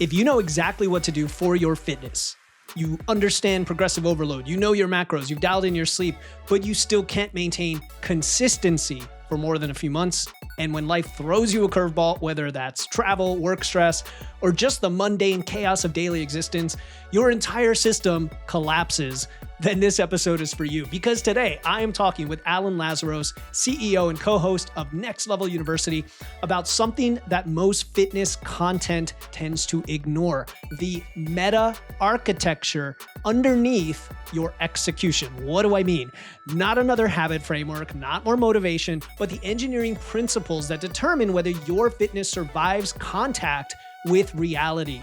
If you know exactly what to do for your fitness, you understand progressive overload, you know your macros, you've dialed in your sleep, but you still can't maintain consistency for more than a few months. And when life throws you a curveball, whether that's travel, work stress, or just the mundane chaos of daily existence, your entire system collapses, then this episode is for you. Because today I am talking with Alan Lazaros, CEO and co-host of Next Level University, about something that most fitness content tends to ignore: the meta architecture underneath your execution. What do I mean? Not another habit framework, not more motivation, but the engineering principles that determine whether your fitness survives contact with reality.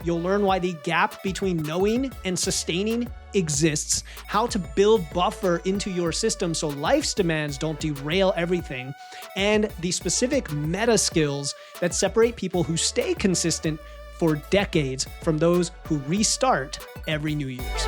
You'll learn why the gap between knowing and sustaining exists, how to build buffer into your system so life's demands don't derail everything, and the specific meta skills that separate people who stay consistent for decades from those who restart every New Year's.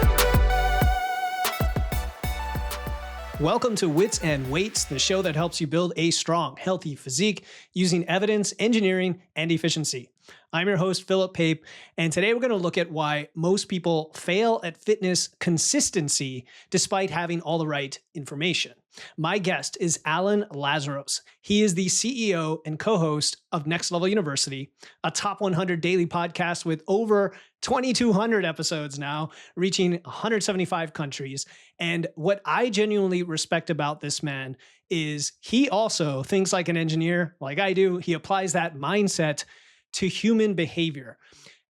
Welcome to Wits and Weights, the show that helps you build a strong, healthy physique using evidence, engineering, and efficiency. I'm your host, Philip Pape, and today we're going to look at why most people fail at fitness consistency despite having all the right information. My guest is Alan Lazaros. He is the CEO and co-host of Next Level University, a top 100 daily podcast with over 2,200 episodes now, reaching 175 countries. And what I genuinely respect about this man is he also thinks like an engineer, like I do. He applies that mindset to human behavior.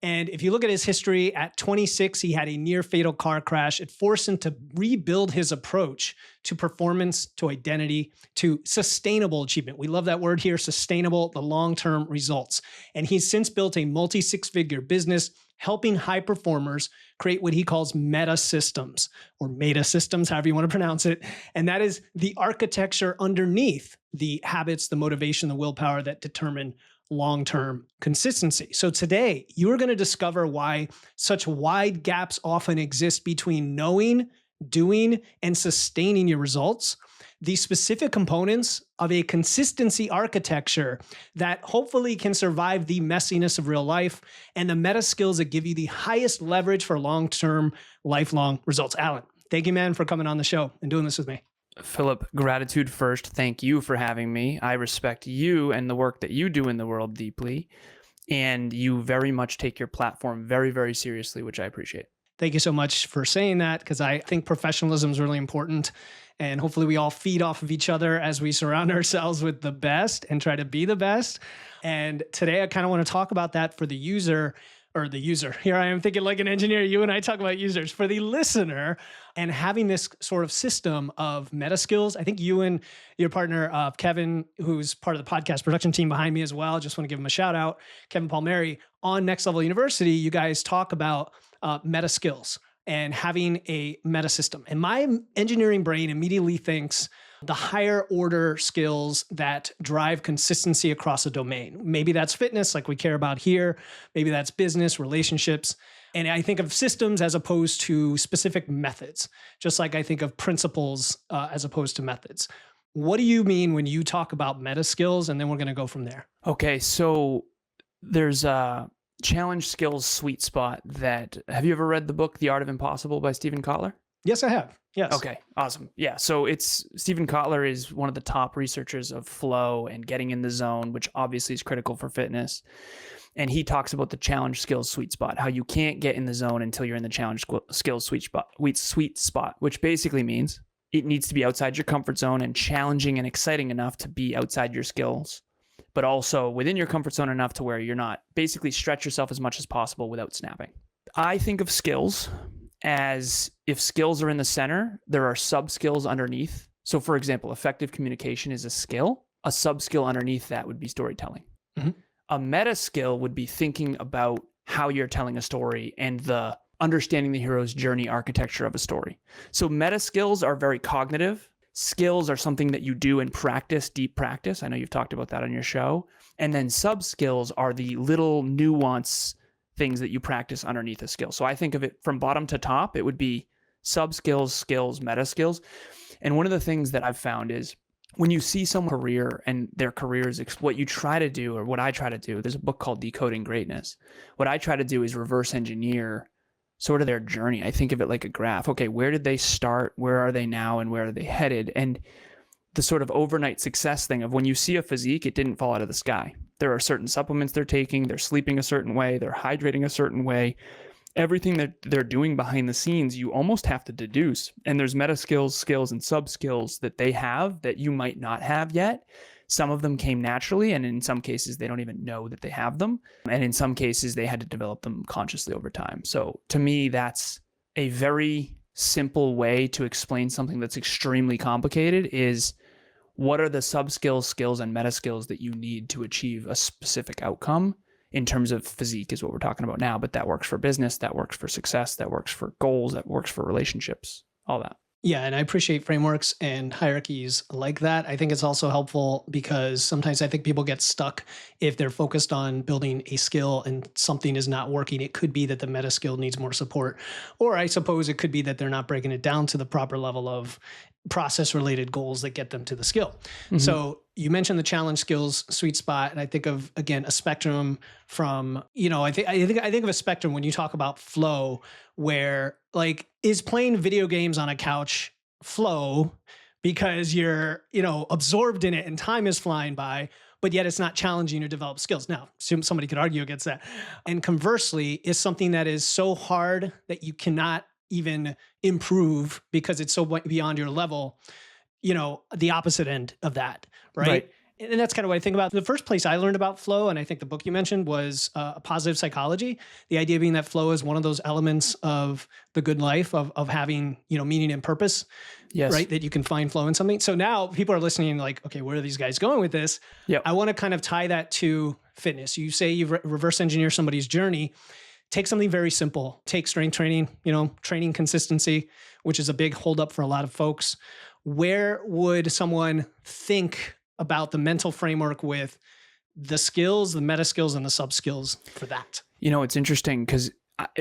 And if you look at his history, at 26, he had a near fatal car crash. It forced him to rebuild his approach to performance, to identity, to sustainable achievement. We love that word here, sustainable, the long-term results. And he's since built a multi-six-figure business helping high performers create what he calls meta systems, or meta systems, however you want to pronounce it. And that is the architecture underneath the habits, the motivation, the willpower that determine long-term consistency. So today, you're going to discover why such wide gaps often exist between knowing, doing, and sustaining your results, the specific components of a consistency architecture that hopefully can survive the messiness of real life, and the meta skills that give you the highest leverage for long-term, lifelong results. Alan, thank you, man, for coming on the show and doing this with me. Philip, gratitude first. Thank you for having me. I respect you and the work that you do in the world deeply, and you very much take your platform very, very seriously, which I appreciate. Thank you so much for saying that, because I think professionalism is really important, and hopefully we all feed off of each other as we surround ourselves with the best and try to be the best. And today I kind of want to talk about that for the user. Here I am thinking like an engineer. You and I talk about users. For the listener, and having this sort of system of meta skills. I think you and your partner, Kevin, who's part of the podcast production team behind me as well, just want to give him a shout out, Kevin Palmieri, on Next Level University, you guys talk about meta skills and having a meta system. And my engineering brain immediately thinks the higher order skills that drive consistency across a domain. Maybe that's fitness, like we care about here. Maybe that's business, relationships. And I think of systems as opposed to specific methods, just like I think of principles as opposed to methods. What do you mean when you talk about meta skills? And then we're going to go from there. Okay, so there's a challenge skills sweet spot that, have you ever read the book, The Art of Impossible by Stephen Kotler? Yes, I have. Yes. Okay, awesome. Yeah, so Stephen Kotler is one of the top researchers of flow and getting in the zone, which obviously is critical for fitness. And he talks about the challenge skills sweet spot, how you can't get in the zone until you're in the challenge skills sweet spot, which basically means it needs to be outside your comfort zone and challenging and exciting enough to be outside your skills, but also within your comfort zone enough to where you're not basically stretch yourself as much as possible without snapping. I think of skills as if skills are in the center, there are sub-skills underneath. So for example, effective communication is a skill. A sub-skill underneath that would be storytelling. Mm-hmm. A meta skill would be thinking about how you're telling a story and the understanding the hero's journey architecture of a story. So meta skills are very cognitive. Skills are something that you do in practice, deep practice. I know you've talked about that on your show. And then sub-skills are the little nuance things that you practice underneath a skill. So I think of it from bottom to top, it would be sub-skills, skills, meta skills. And one of the things that I've found is when you see someone's career and their career is what you try to do, or what I try to do, there's a book called Decoding Greatness. What I try to do is reverse engineer sort of their journey. I think of it like a graph. Okay, where did they start? Where are they now? And where are they headed? And the sort of overnight success thing of when you see a physique, it didn't fall out of the sky. There are certain supplements they're taking, they're sleeping a certain way, they're hydrating a certain way. Everything that they're doing behind the scenes, you almost have to deduce. And there's meta skills, skills, and sub skills that they have that you might not have yet. Some of them came naturally, and in some cases, they don't even know that they have them. And in some cases, they had to develop them consciously over time. So to me, that's a very simple way to explain something that's extremely complicated is what are the sub skills, skills, and meta skills that you need to achieve a specific outcome. In terms of physique is what we're talking about now, but that works for business, that works for success, that works for goals, that works for relationships, all that. Yeah, and I appreciate frameworks and hierarchies like that. I think it's also helpful because sometimes I think people get stuck if they're focused on building a skill and something is not working. It could be that the meta skill needs more support, or I suppose it could be that they're not breaking it down to the proper level of process-related goals that get them to the skill. Mm-hmm. So you mentioned the challenge skills sweet spot, and I think of, again, a spectrum from, I think of a spectrum when you talk about flow, where like, is playing video games on a couch flow because you're, absorbed in it and time is flying by, but yet it's not challenging to develop skills. Now, somebody could argue against that. And conversely, is something that is so hard that you cannot even improve because it's so beyond your level, the opposite end of that, right? And that's kind of what I think about. The first place I learned about flow, and I think the book you mentioned was Positive Psychology. The idea being that flow is one of those elements of the good life of having, meaning and purpose, yes, right? That you can find flow in something. So now people are listening like, okay, where are these guys going with this? Yep. I want to kind of tie that to fitness. You say you've reverse engineer somebody's journey. Take something very simple. Take strength training, training consistency, which is a big holdup for a lot of folks. Where would someone think about the mental framework with the skills, the meta skills, and the sub skills for that? It's interesting because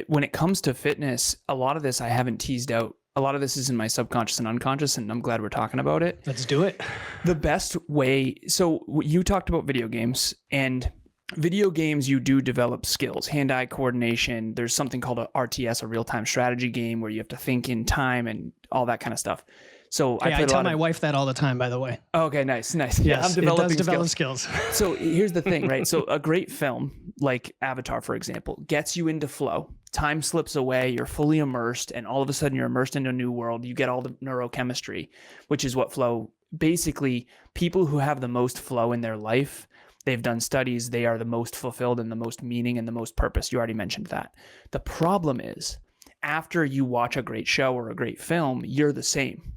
when it comes to fitness, a lot of this I haven't teased out. A lot of this is in my subconscious and unconscious, and I'm glad we're talking about it. Let's do it. The best way. So you talked about video games, and video games, you do develop skills, hand-eye coordination. There's something called a RTS, a real-time strategy game, where you have to think in time and all that kind of stuff. So I tell my wife that all the time, by the way. Okay, nice. Yes, yeah, I'm developing it does develop skills. So here's the thing, right? So a great film like Avatar, for example, gets you into flow. Time slips away, you're fully immersed, and all of a sudden you're immersed into a new world. You get all the neurochemistry, which is what flow, basically, people who have the most flow in their life, they've done studies, they are the most fulfilled and the most meaning and the most purpose. You already mentioned that. The problem is, after you watch a great show or a great film, you're the same.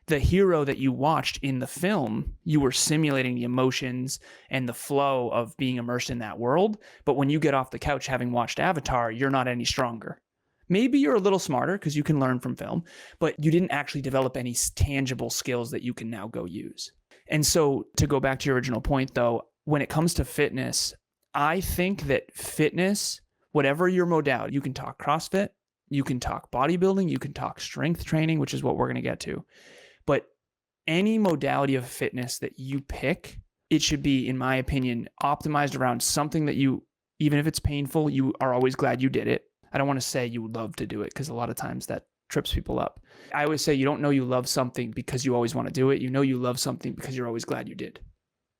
The hero that you watched in the film, you were simulating the emotions and the flow of being immersed in that world. But when you get off the couch having watched Avatar, you're not any stronger. Maybe you're a little smarter because you can learn from film, but you didn't actually develop any tangible skills that you can now go use. And so to go back to your original point, though, when it comes to fitness, I think that fitness, whatever your modality, you can talk CrossFit, you can talk bodybuilding, you can talk strength training, which is what we're going to get to. But any modality of fitness that you pick, it should be, in my opinion, optimized around something that you, even if it's painful, you are always glad you did it. I don't want to say you would love to do it because a lot of times that trips people up. I always say you don't know you love something because you always want to do it. You know you love something because you're always glad you did.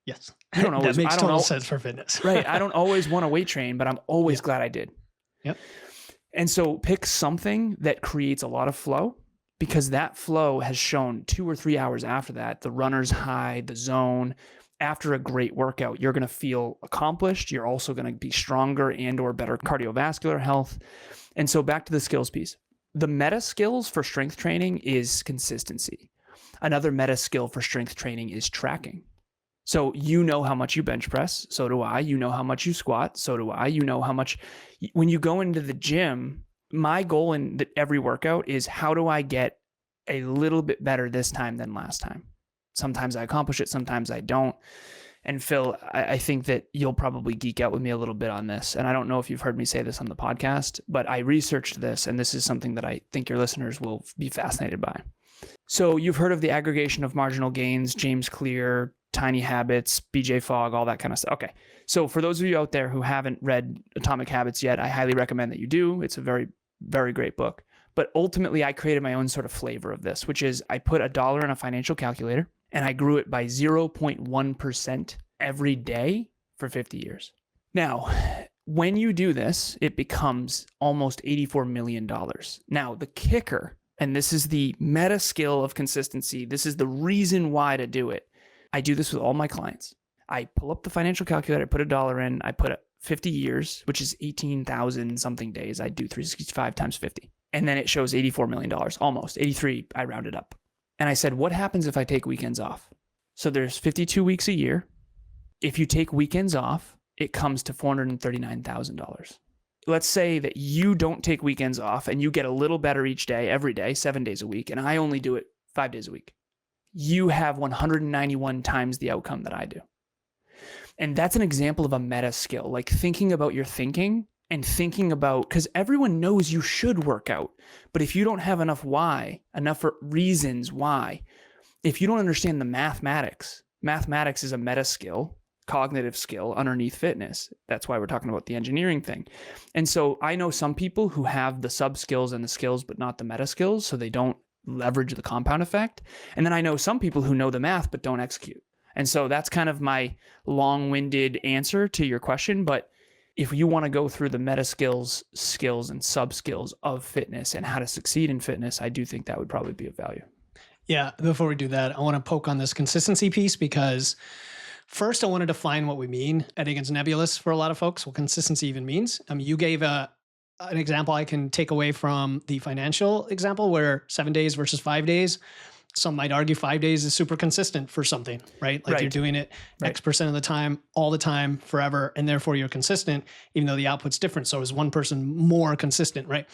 Yes. You don't always, that makes total sense for fitness. Right. I don't always want to weight train, but I'm always glad I did. Yep. And so pick something that creates a lot of flow, because that flow has shown 2 or 3 hours after that, the runner's high, the zone, after a great workout, you're going to feel accomplished. You're also going to be stronger and or better cardiovascular health. And so back to the skills piece. The meta skills for strength training is consistency. Another meta skill for strength training is tracking. So you know how much you bench press, so do I. You know how much you squat, so do I. You know how much, when you go into the gym, my goal in every workout is how do I get a little bit better this time than last time? Sometimes I accomplish it, sometimes I don't. And Phil, I think that you'll probably geek out with me a little bit on this. And I don't know if you've heard me say this on the podcast, but I researched this, and this is something that I think your listeners will be fascinated by. So you've heard of the aggregation of marginal gains, James Clear, Tiny Habits, BJ Fogg, all that kind of stuff. Okay. So for those of you out there who haven't read Atomic Habits yet, I highly recommend that you do. It's a very, very great book. But ultimately, I created my own sort of flavor of this, which is I put $1 in a financial calculator and I grew it by 0.1% every day for 50 years. Now, when you do this, it becomes almost $84 million. Now, the kicker, and this is the meta skill of consistency, this is the reason why to do it. I do this with all my clients. I pull up the financial calculator, I put $1 in, I put 50 years, which is 18,000 something days. I do 365 times 50. And then it shows $84 million, almost 83. I rounded up. And I said, what happens if I take weekends off? So there's 52 weeks a year. If you take weekends off, it comes to $439,000. Let's say that you don't take weekends off and you get a little better each day, every day, 7 days a week, and I only do it 5 days a week. You have 191 times the outcome that I do. And that's an example of a meta skill, like thinking about your thinking and thinking about, because everyone knows you should work out, but if you don't have enough reasons why, if you don't understand the mathematics is a meta skill, cognitive skill underneath fitness. That's why we're talking about the engineering thing. And so I know some people who have the sub skills and the skills, but not the meta skills, so they don't leverage the compound effect. And then I know some people who know the math, but don't execute. And so that's kind of my long-winded answer to your question. But if you want to go through the meta skills and sub skills of fitness and how to succeed in fitness, I do think that would probably be of value. Yeah. Before we do that, I want to poke on this consistency piece because first I want to define what we mean. I think it's nebulous for a lot of folks what consistency even means. You gave an example I can take away from the financial example where 7 days versus 5 days. Some might argue 5 days is super consistent for something, right? Like you're doing it X percent of the time, all the time, forever, and therefore you're consistent, even though the output's different. So is one person more consistent, right?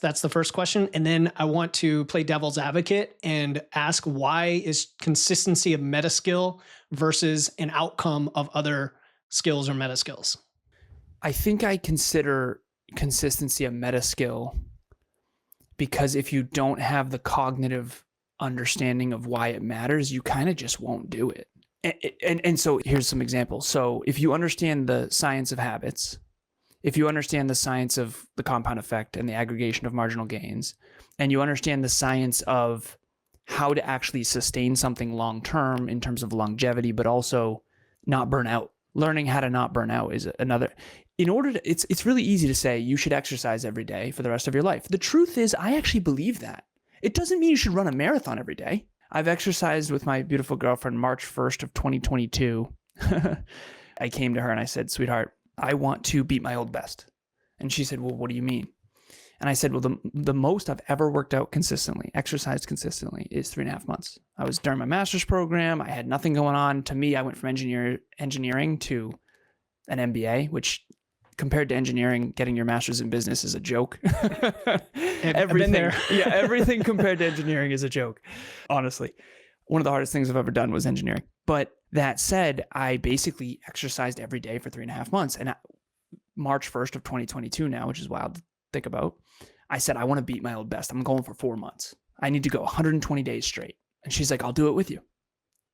That's the first question. And then I want to play devil's advocate and ask, why is consistency a meta skill versus an outcome of other skills or meta skills? I think I consider consistency a meta skill because if you don't have the cognitive understanding of why it matters, you kind of just won't do it. And so here's some examples. So if you understand the science of habits, if you understand the science of the compound effect and the aggregation of marginal gains, and you understand the science of how to actually sustain something long-term in terms of longevity, but also not burn out, learning how to not burn out is another. In order to, it's really easy to say you should exercise every day for the rest of your life. The truth is, I actually believe that. It doesn't mean you should run a marathon every day. I've exercised with my beautiful girlfriend March 1st of 2022. I came to her and I said, sweetheart, I want to beat my old best. And she said, well, what do you mean? And I said, well, the most I've ever worked out consistently, exercised consistently, is 3.5 months. I was during my master's program. I had nothing going on. To me, I went from engineering to an MBA, which compared to engineering, getting your master's in business is a joke. Everything there. Yeah, everything compared to engineering is a joke. Honestly, one of the hardest things I've ever done was engineering. But that said, I basically exercised every day for 3.5 months. And March 1st of 2022 now, which is wild to think about, I said, I want to beat my old best. I'm going for 4 months. I need to go 120 days straight. And she's like, I'll do it with you.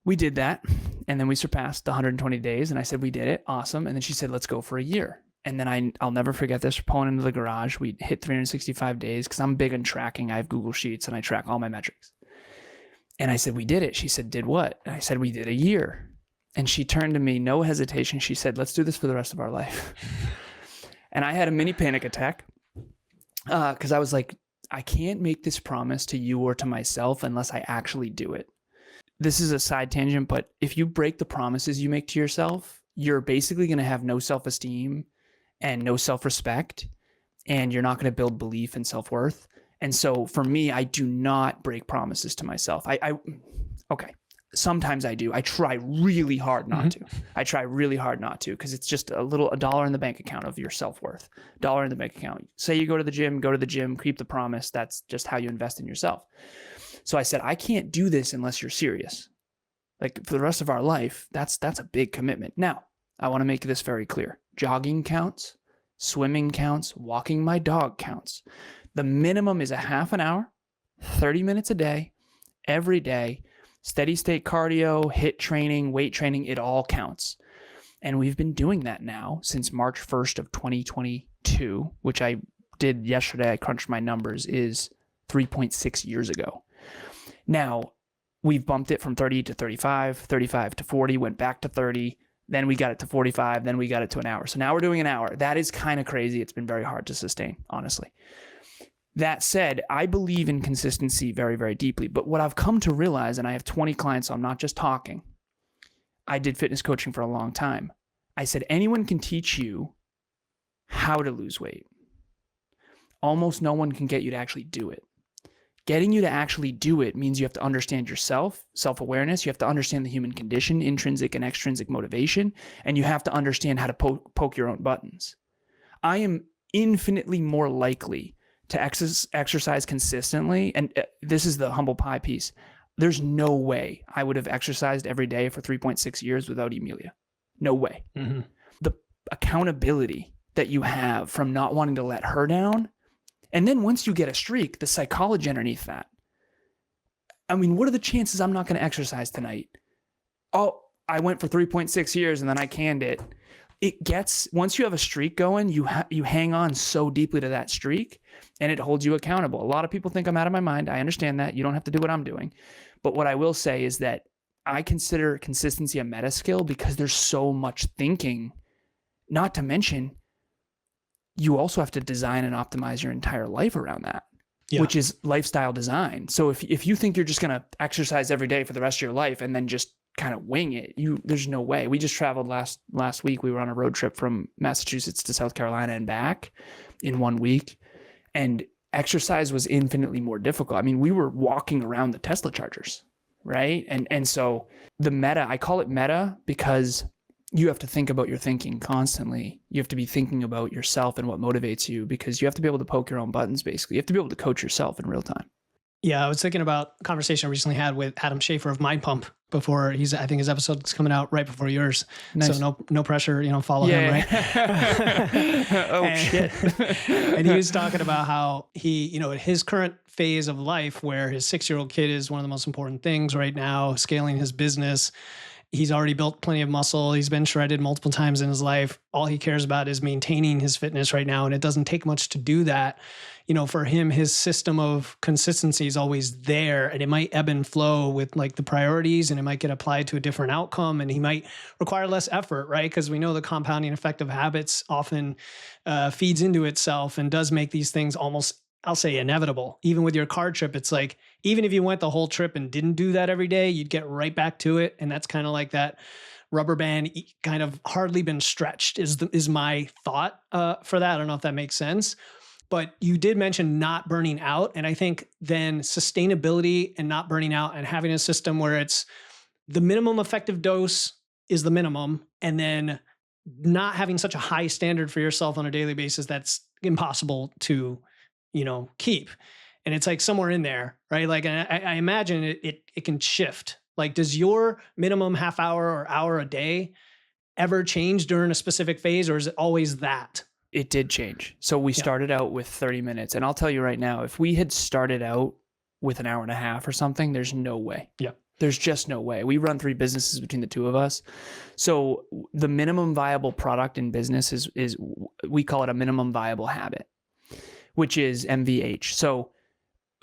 We did that. And then we surpassed the 120 days. And I said, we did it. Awesome. And then she said, let's go for a year. And then I'll never forget this. We're pulling into the garage. We hit 365 days because I'm big on tracking. I have Google Sheets and I track all my metrics. And I said, we did it. She said, did what? And I said, we did a year. And she turned to me, no hesitation. She said, let's do this for the rest of our life. And I had a mini panic attack because I was like, I can't make this promise to you or to myself unless I actually do it. This is a side tangent, but if you break the promises you make to yourself, you're basically going to have no self-esteem and no self-respect, and you're not going to build belief and self-worth. And so for me, I do not break promises to myself. Okay. Sometimes I do. I try really hard not to. I try really hard not to because it's just a dollar in the bank account of your self-worth. $1 in the bank account. Say you go to the gym, keep the promise. That's just how you invest in yourself. So I said, I can't do this unless you're serious. Like for the rest of our life, that's a big commitment. Now, I want to make this very clear. Jogging counts, swimming counts, walking my dog counts. The minimum is a half an hour, 30 minutes a day, every day, steady state cardio, HIIT training, weight training, it all counts. And we've been doing that now since March 1st of 2022, which I did yesterday. I crunched my numbers, is 3.6 years ago. Now, we've bumped it from 30 to 35, 35 to 40, went back to 30, then we got it to 45, then we got it to an hour. So now we're doing an hour. That is kind of crazy. It's been very hard to sustain, honestly. That said, I believe in consistency very, very deeply. But what I've come to realize, and I have 20 clients, so I'm not just talking. I did fitness coaching for a long time. I said, anyone can teach you how to lose weight. Almost no one can get you to actually do it. Getting you to actually do it means you have to understand yourself, self-awareness. You have to understand the human condition, intrinsic and extrinsic motivation, and you have to understand how to poke your own buttons. I am infinitely more likely to exercise consistently, and this is the humble pie piece. There's no way I would have exercised every day for 3.6 years without Emilia. No way. Mm-hmm. The accountability that you have from not wanting to let her down, and then once you get a streak, the psychology underneath that. I mean, what are the chances I'm not going to exercise tonight? Oh, I went for 3.6 years and then I canned it. It gets, once you have a streak going, you hang on so deeply to that streak and it holds you accountable. A lot of people think I'm out of my mind. I understand that. You don't have to do what I'm doing. But what I will say is that I consider consistency a meta skill because there's so much thinking, not to mention you also have to design and optimize your entire life around that, which is lifestyle design. So if you think you're just going to exercise every day for the rest of your life and then just kind of wing it, there's no way. We just traveled last week. We were on a road trip from Massachusetts to South Carolina and back in 1 week. And exercise was infinitely more difficult. I mean, we were walking around the Tesla chargers, right? And so the meta, I call it meta because you have to think about your thinking constantly. You have to be thinking about yourself and what motivates you because you have to be able to poke your own buttons, basically. You have to be able to coach yourself in real time. Yeah, I was thinking about a conversation I recently had with Adam Schaefer of Mind Pump before I think his episode's coming out right before yours. Nice. So no pressure, follow him, right? Shit. And he was talking about how he, his current phase of life where his 6-year-old kid is one of the most important things right now, scaling his business. He's already built plenty of muscle. He's been shredded multiple times in his life. All he cares about is maintaining his fitness right now. And it doesn't take much to do that. For him, his system of consistency is always there, and it might ebb and flow with like the priorities, and it might get applied to a different outcome, and he might require less effort, right? Because we know the compounding effect of habits often feeds into itself and does make these things almost, I'll say, inevitable. Even with your car trip, it's like, even if you went the whole trip and didn't do that every day, you'd get right back to it. And that's kind of like that rubber band kind of hardly been stretched is my thought for that. I don't know if that makes sense. But you did mention not burning out. And I think then sustainability and not burning out and having a system where it's the minimum effective dose is the minimum. And then not having such a high standard for yourself on a daily basis that's impossible to, keep. And it's like somewhere in there, right? Like, I imagine it can shift. Like, does your minimum half hour or hour a day ever change during a specific phase, or is it always that? It did change. So we started out with 30 minutes. And I'll tell you right now, if we had started out with an hour and a half or something, there's no way. Yeah. There's just no way. We run 3 businesses between the two of us. So the minimum viable product in business is we call it a minimum viable habit, which is MVH. So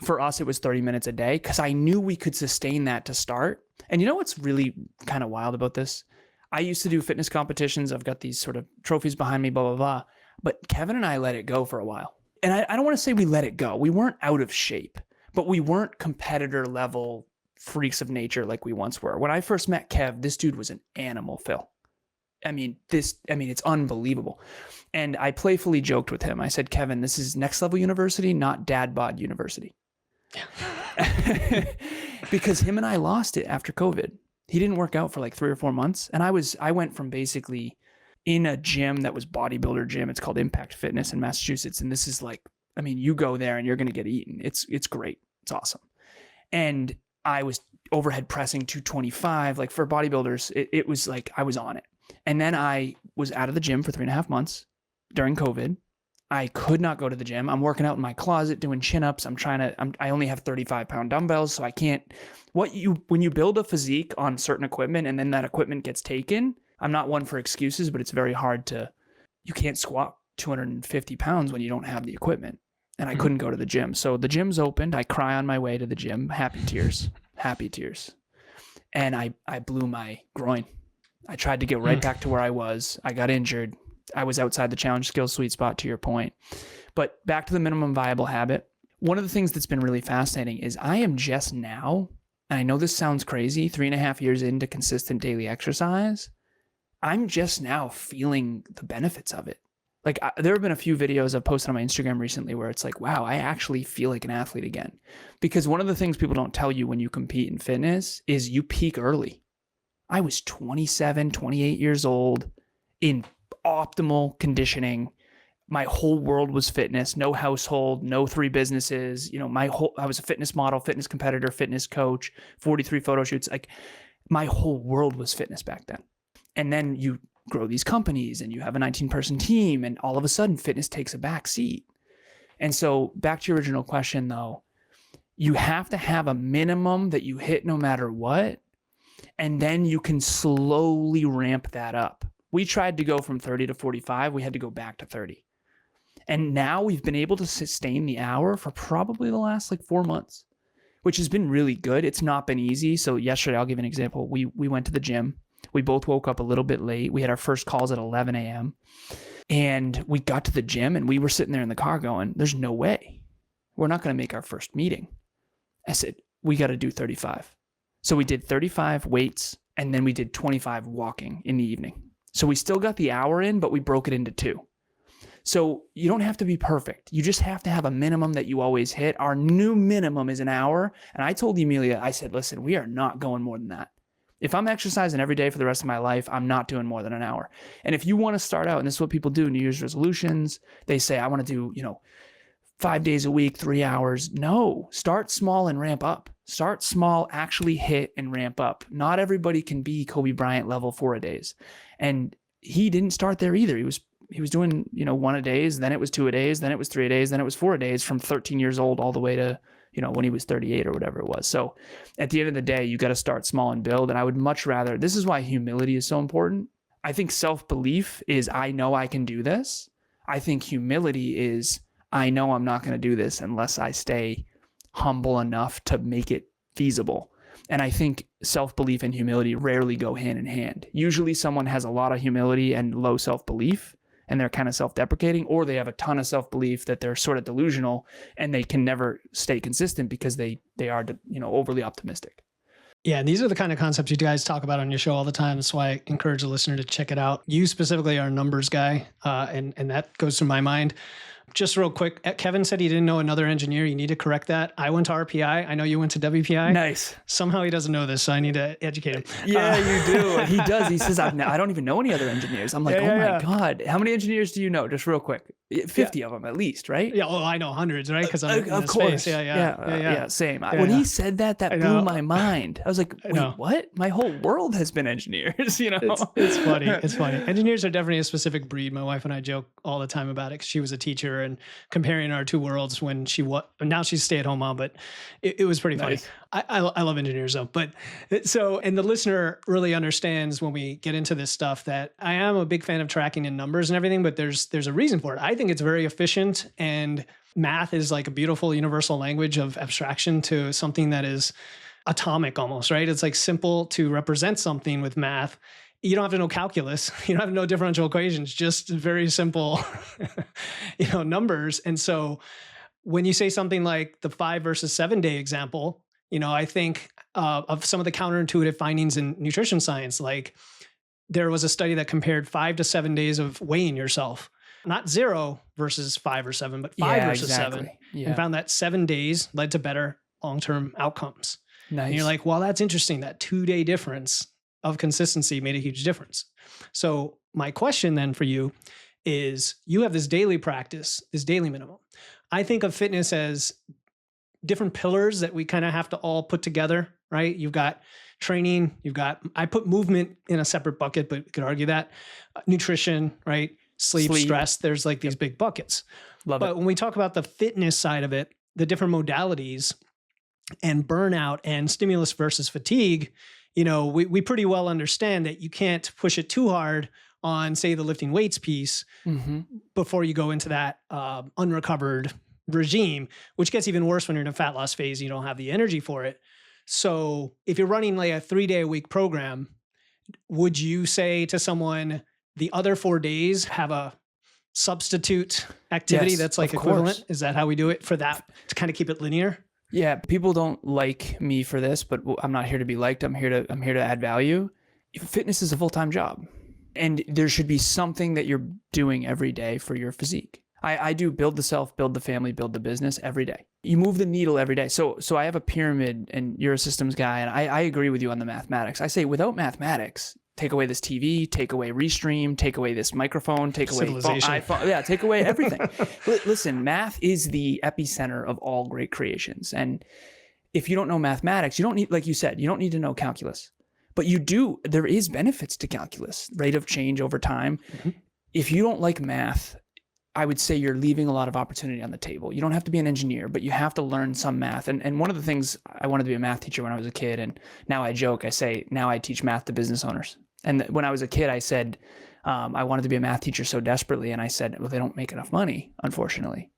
for us, it was 30 minutes a day because I knew we could sustain that to start. And you know what's really kind of wild about this? I used to do fitness competitions. I've got these sort of trophies behind me, blah, blah, blah. But Kevin and I let it go for a while. And I don't want to say we let it go. We weren't out of shape, but we weren't competitor level freaks of nature like we once were. When I first met Kev, this dude was an animal, Phil. I mean, it's unbelievable. And I playfully joked with him. I said, Kevin, this is next level university, not dad bod university. Because him and I lost it after COVID. He didn't work out for like 3 or 4 months. And I went from basically in a gym that was bodybuilder gym. It's called Impact Fitness in Massachusetts. And this is like, you go there and you're going to get eaten. It's great. It's awesome. And I was overhead pressing 225, like for bodybuilders, it was like, I was on it. And then I was out of the gym for 3.5 months during COVID. I could not go to the gym. I'm working out in my closet doing chin-ups. I only have 35-pound dumbbells, so I can't. When you build a physique on certain equipment and then that equipment gets taken, I'm not one for excuses, but it's very hard you can't squat 250 pounds when you don't have the equipment. And I couldn't go to the gym. So the gym's opened. I cry on my way to the gym. Happy tears. And I blew my groin. I tried to get right back to where I was. I got injured. I was outside the challenge skills sweet spot, to your point. But back to the minimum viable habit. One of the things that's been really fascinating is I am just now, and I know this sounds crazy, 3.5 years into consistent daily exercise, I'm just now feeling the benefits of it. Like there have been a few videos I've posted on my Instagram recently where it's like, wow, I actually feel like an athlete again. Because one of the things people don't tell you when you compete in fitness is you peak early. I was 27, 28 years old in optimal conditioning. My whole world was fitness, no household, no 3 businesses. I was a fitness model, fitness competitor, fitness coach, 43 photo shoots. Like my whole world was fitness back then. And then you grow these companies and you have a 19-person team and all of a sudden fitness takes a back seat. And so back to your original question though, you have to have a minimum that you hit no matter what. And then you can slowly ramp that up. We tried to go from 30 to 45. We had to go back to 30. And now we've been able to sustain the hour for probably the last 4 months, which has been really good. It's not been easy. So yesterday, I'll give you an example. We went to the gym. We both woke up a little bit late. We had our first calls at 11 a.m. And we got to the gym and we were sitting there in the car going, there's no way. We're not going to make our first meeting. I said, we got to do 35. So we did 35 weights and then we did 25 walking in the evening. So we still got the hour in, but we broke it into 2. So you don't have to be perfect. You just have to have a minimum that you always hit. Our new minimum is an hour. And I told Emilia, I said, listen, we are not going more than that. If I'm exercising every day for the rest of my life, I'm not doing more than an hour. And if you want to start out, and this is what people do, New Year's resolutions, they say, I want to do, 5 days a week, 3 hours. No, start small and ramp up. Start small, actually hit and ramp up. Not everybody can be Kobe Bryant level 4-a-days. And he didn't start there either. He was doing, 1-a-days, then it was 2-a-days, then it was 3-a-days, then it was 4-a-days from 13 years old all the way to, when he was 38 or whatever it was. So at the end of the day, you got to start small and build. And I would much rather, this is why humility is so important. I think self-belief is, I know I can do this. I think humility is, I know I'm not going to do this unless I stay humble enough to make it feasible. And I think self-belief and humility rarely go hand in hand. Usually someone has a lot of humility and low self-belief and they're kind of self-deprecating, or they have a ton of self-belief that they're sort of delusional and they can never stay consistent because they are, overly optimistic. Yeah, and these are the kind of concepts you guys talk about on your show all the time. That's why I encourage the listener to check it out. You specifically are a numbers guy, and that goes through my mind. Just real quick, Kevin said he didn't know another engineer. You need to correct that. I went to RPI. I know you went to WPI. Nice. Somehow he doesn't know this, so I need to educate him. Yeah, you do. He does. He says, I don't even know any other engineers. I'm like, my God. How many engineers do you know? Just real quick. 50 of them at least, right? Yeah, well, I know hundreds, right? Because I'm in of the course. space. Yeah, same. When he said that blew my mind. I was like, wait, what? My whole world has been engineers, It's funny. It's funny. Engineers are definitely a specific breed. My wife and I joke all the time about it because she was a teacher and comparing our two worlds when now she's a stay-at-home mom, but it was pretty funny. Nice. I love engineers though. But and the listener really understands when we get into this stuff that I am a big fan of tracking in numbers and everything, but there's a reason for it. I think it's very efficient, and math is like a beautiful universal language of abstraction to something that is atomic almost, right? It's like simple to represent something with math. You don't have to know calculus. You don't have to know differential equations, just very simple, numbers. And so when you say something like the 5 versus 7 day example, I think of some of the counterintuitive findings in nutrition science. Like there was a study that compared 5 to 7 days of weighing yourself, not 0 versus 5 or 7, but 5 versus 7, and found that 7 days led to better long-term outcomes. Nice. And you're like, well, that's interesting. That 2-day difference of consistency made a huge difference. So my question then for you is, you have this daily practice, this daily minimum. I think of fitness as different pillars that we kind of have to all put together, right? You've got training, I put movement in a separate bucket, but you could argue that nutrition, right? sleep, stress. There's like these big buckets. But when we talk about the fitness side of it, the different modalities and burnout and stimulus versus fatigue, you know, we pretty well understand that you can't push it too hard on, say, the lifting weights piece before you go into that unrecovered regime, which gets even worse when you're in a fat loss phase. You don't have the energy for it. So if you're running like a 3-day-a-week program, would you say to someone the other 4 days have a substitute activity that's like equivalent? Is that how we do it for that, to kind of keep it linear? Yeah, people don't like me for this, but I'm not here to be liked. I'm here to add value. Fitness is a full-time job, and there should be something that you're doing every day for your physique. I do build the self, build the family, build the business every day. You move the needle every day. So I have a pyramid, and you're a systems guy, and I agree with you on the mathematics. I say without mathematics, take away this TV, take away Restream, take away this microphone, take away iPhone. Yeah, take away everything. Listen, math is the epicenter of all great creations. And if you don't know mathematics, you don't need, like you said, you don't need to know calculus. But you do, there is benefits to calculus, rate of change over time. If you don't like math, I would say you're leaving a lot of opportunity on the table. You don't have to be an engineer, but you have to learn some math. And one of the things, I wanted to be a math teacher when I was a kid, and now I joke, I say, now I teach math to business owners. And when I was a kid, I said, I wanted to be a math teacher so desperately. And I said, well, they don't make enough money, unfortunately.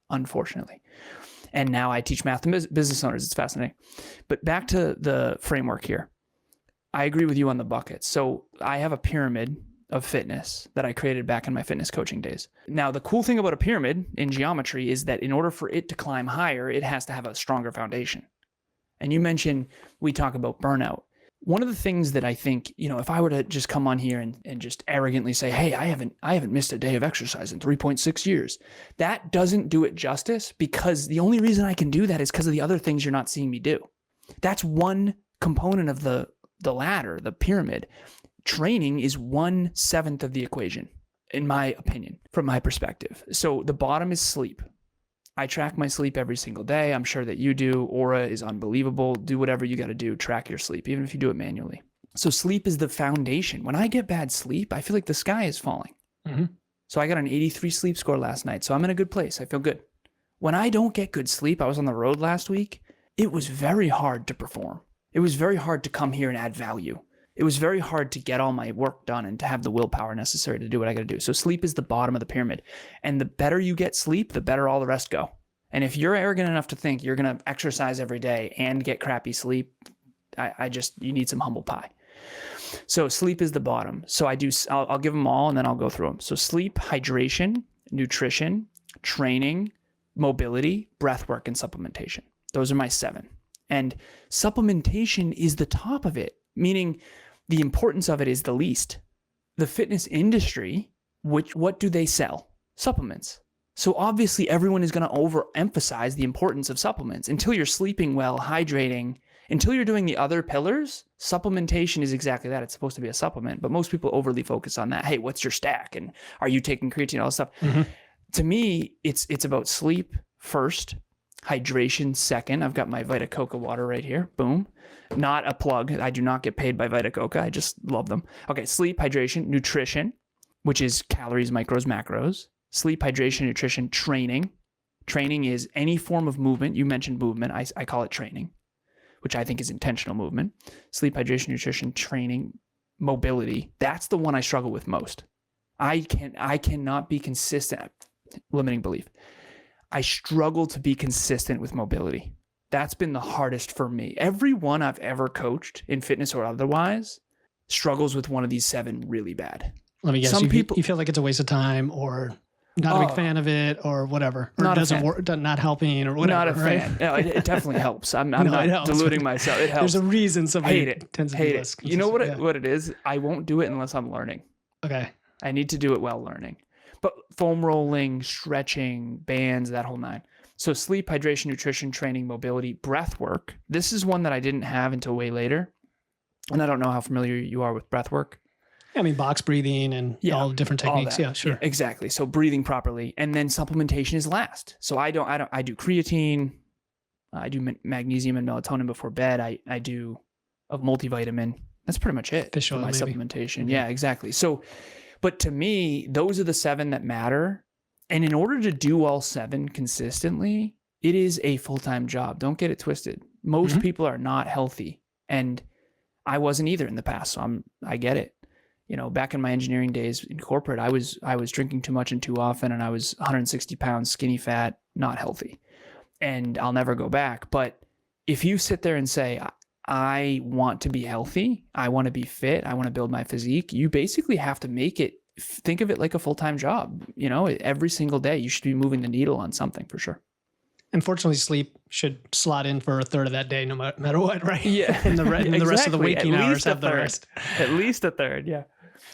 And now I teach math to business owners. It's fascinating. But back to the framework here. I agree with you on the buckets. So I have a pyramid of fitness that I created back in my fitness coaching days. Now, the cool thing about a pyramid in geometry is that in order for it to climb higher, it has to have a stronger foundation. And you mentioned, we talk about burnout. One of the things that I think, you know, if I were to just come on here and just arrogantly say, hey, I haven't missed a day of exercise in 3.6 years, that doesn't do it justice, because the only reason I can do that is because of the other things you're not seeing me do. That's one component of the ladder, the pyramid. Training is 1/7 of the equation, in my opinion, from my perspective. So the bottom is sleep. I track my sleep every single day. I'm sure that you do. Aura is unbelievable. Do whatever you got to do. Track your sleep, even if you do it manually. So sleep is the foundation. When I get bad sleep, I feel like the sky is falling. So I got an 83 sleep score last night. So I'm in a good place. I feel good. When I don't get good sleep, I was on the road last week. It was very hard to perform. It was very hard to come here and add value. It was very hard to get all my work done and to have the willpower necessary to do what I got to do. So sleep is the bottom of the pyramid. And the better you get sleep, the better all the rest go. And if you're arrogant enough to think you're going to exercise every day and get crappy sleep, you need some humble pie. So sleep is the bottom. So I'll give them all and then I'll go through them. So sleep, hydration, nutrition, training, mobility, breath work, and supplementation. Those are my 7. And supplementation is the top of it, meaning the importance of it is the least. The fitness industry, what do they sell? Supplements. So obviously everyone is going to overemphasize the importance of supplements. Until you're sleeping well, hydrating, until you're doing the other pillars, supplementation is exactly that. It's supposed to be a supplement, but most people overly focus on that. Hey, what's your stack? And are you taking creatine? All this stuff. To me, it's about sleep first, hydration second. I've got my Vita Coca water right here. Boom. Not a plug. I do not get paid by Vita Coca. I just love them. Okay, sleep, hydration, nutrition, which is calories, micros, macros. Sleep, hydration, nutrition, training. Training is any form of movement. You mentioned movement. I call it training, which I think is intentional movement. Sleep, hydration, nutrition, training, mobility. That's the one I struggle with most. I cannot be consistent. Limiting belief. I struggle to be consistent with mobility. That's been the hardest for me. Everyone I've ever coached in fitness or otherwise struggles with one of these 7 really bad. Let me guess. Some people, you feel like it's a waste of time, or not a big fan of it, or whatever, or it doesn't work, not helping, or whatever. Not a fan. No, it definitely helps. I'm not deluding myself. It helps. There's a reason somebody hate it. Tends to hate be it. less You know what it is? I won't do it unless I'm learning. Okay. I need to do it while learning. But foam rolling, stretching, bands, that whole 9. So sleep, hydration, nutrition, training, mobility, breath work. This is one that I didn't have until way later. And I don't know how familiar you are with breath work. I mean, box breathing and all the different techniques. Yeah, sure. Yeah, exactly. So breathing properly. And then supplementation is last. So I do creatine. I do magnesium and melatonin before bed. I do a multivitamin. That's pretty much it. Fish oil, for my maybe. Supplementation. Yeah, exactly. So, But to me, those are the 7 that matter. And in order to do all 7 consistently, it is a full-time job. Don't get it twisted. Most people are not healthy. And I wasn't either in the past. So I get it. You know, back in my engineering days in corporate, I was drinking too much and too often, and I was 160 pounds, skinny fat, not healthy. And I'll never go back. But if you sit there and say, I want to be healthy, I want to be fit, I want to build my physique, you basically have to think of it like a full-time job. You know, every single day you should be moving the needle on something for sure. Unfortunately, sleep should slot in for a third of that day, no matter what, right? Yeah. and the rest of the waking hours have the rest. At least a third, yeah.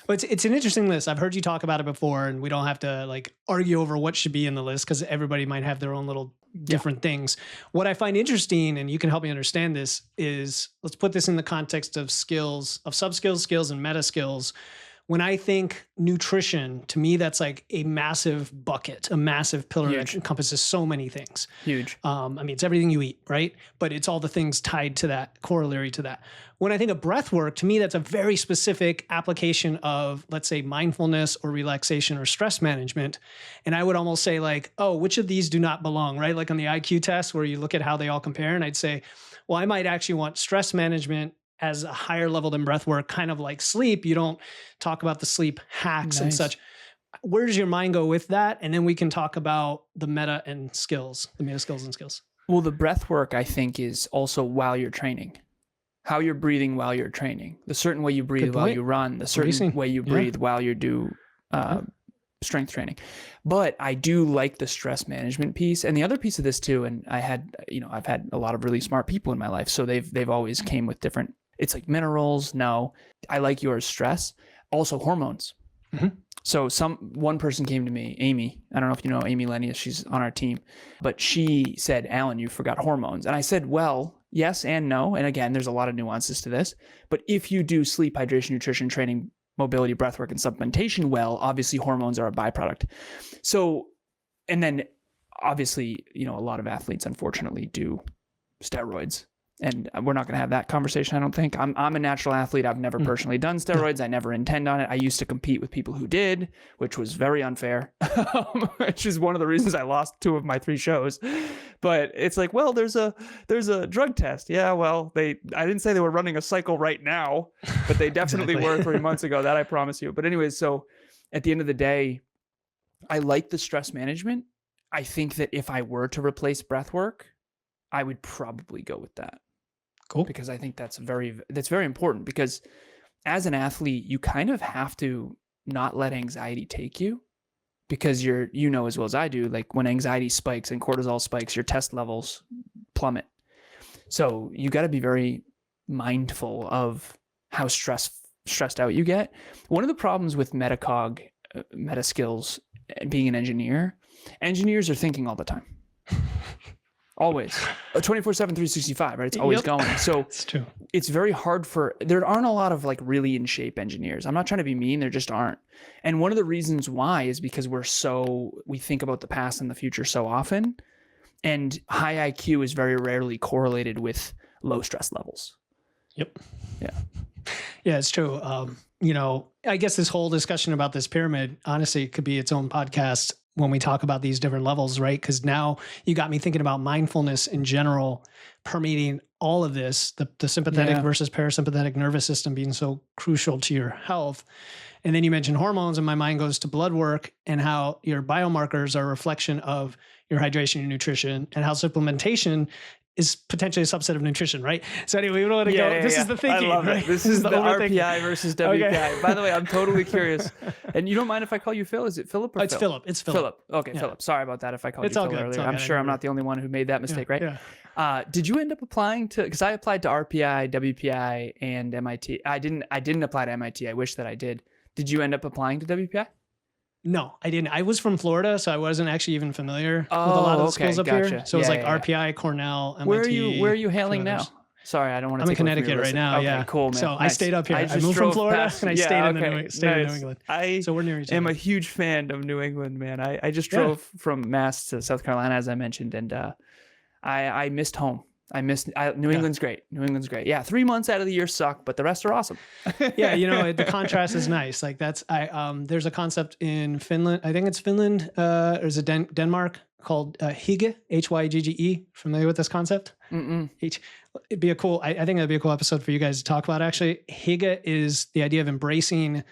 But it's an interesting list. I've heard you talk about it before, and we don't have to like argue over what should be in the list because everybody might have their own little different things. What I find interesting, and you can help me understand this, is let's put this in the context of skills, of sub-skills, skills, and meta skills. When I think nutrition, to me, that's like a massive bucket, a massive pillar that encompasses so many things. Huge. I mean, it's everything you eat, right? But it's all the things tied to that, corollary to that. When I think of breath work, to me, that's a very specific application of, let's say, mindfulness or relaxation or stress management. And I would almost say like, oh, which of these do not belong, right? Like on the IQ test where you look at how they all compare. And I'd say, well, I might actually want stress management as a higher level than breath work, kind of like sleep. You don't talk about the sleep hacks and such. Where does your mind go with that? And then we can talk about the meta and skills, the meta skills and skills. Well, the breath work, I think, is also while you're training. How you're breathing while you're training. The certain way you breathe while you run. The certain way you breathe while you do strength training. But I do like the stress management piece. And the other piece of this too, and I've had a lot of really smart people in my life. So they've always came with different, it's like minerals. No, I like yours, stress. Also hormones. So one person came to me, Amy. I don't know if you know Amy Lenius. She's on our team. But she said, Alan, you forgot hormones. And I said, well, yes and no. And again, there's a lot of nuances to this. But if you do sleep, hydration, nutrition, training, mobility, breathwork, and supplementation well, obviously hormones are a byproduct. So, and then obviously, you know, a lot of athletes unfortunately do steroids. And we're not going to have that conversation, I don't think. I'm a natural athlete. I've never personally done steroids. I never intend on it. I used to compete with people who did, which was very unfair, which is one of the reasons I lost 2 of my 3 shows. But it's like, well, there's a drug test. Yeah, well, I didn't say they were running a cycle right now, but they definitely were 3 months ago. That I promise you. But anyways, so at the end of the day, I like the stress management. I think that if I were to replace breath work, I would probably go with that. Cool. Because I think that's very important, because as an athlete, you kind of have to not let anxiety take you, because you know as well as I do, like when anxiety spikes and cortisol spikes, your test levels plummet. So you got to be very mindful of how stressed out you get. One of the problems with meta skills, being an engineers are thinking all the time. Always. 24/7, 365, right? It's always going. So it's true. It's very hard there aren't a lot of like really in shape engineers. I'm not trying to be mean. There just aren't. And one of the reasons why is because we think about the past and the future so often, and high IQ is very rarely correlated with low stress levels. Yep. Yeah. Yeah, it's true. You know, I guess this whole discussion about this pyramid, honestly, it could be its own podcast when we talk about these different levels, right? Because now you got me thinking about mindfulness in general permeating all of this, the sympathetic versus parasympathetic nervous system being so crucial to your health. And then you mentioned hormones, and my mind goes to blood work and how your biomarkers are a reflection of your hydration and nutrition, and how supplementation is potentially a subset of nutrition, right? So anyway, we don't want to go. This is the thinking. I love right? it. This is the RPI versus WPI. Okay. By the way, I'm totally curious. And you don't mind if I call you Phil? Is it Philip or It's Philip. It's Philip. Okay, Philip. Sorry about that if I called you Phil earlier. I'm sure I'm not the only one who made that mistake, right? Yeah. Did you end up applying to, because I applied to RPI, WPI, and MIT. I didn't apply to MIT. I wish that I did. Did you end up applying to WPI? No, I didn't. I was from Florida, so I wasn't actually even familiar with a lot of the schools up here. So it was like RPI, Cornell, MIT. Where are you hailing now? Sorry, I don't want to. I'm in Connecticut right now. Okay, yeah, cool, man. So I stayed up here. I moved from Florida and I stayed in New England. So we're near each other. I'm a huge fan of New England, man. I just drove from Mass to South Carolina, as I mentioned, and I missed home. New England's great. New England's great. Yeah. 3 months out of the year suck, but the rest are awesome. Yeah. The contrast is nice. Like there's a concept in Finland. I think it's Finland, or is it Denmark, called Hygge, Hygge. Familiar with this concept? It'd be I think that'd be a cool episode for you guys to talk about. Actually, Hygge is the idea of embracing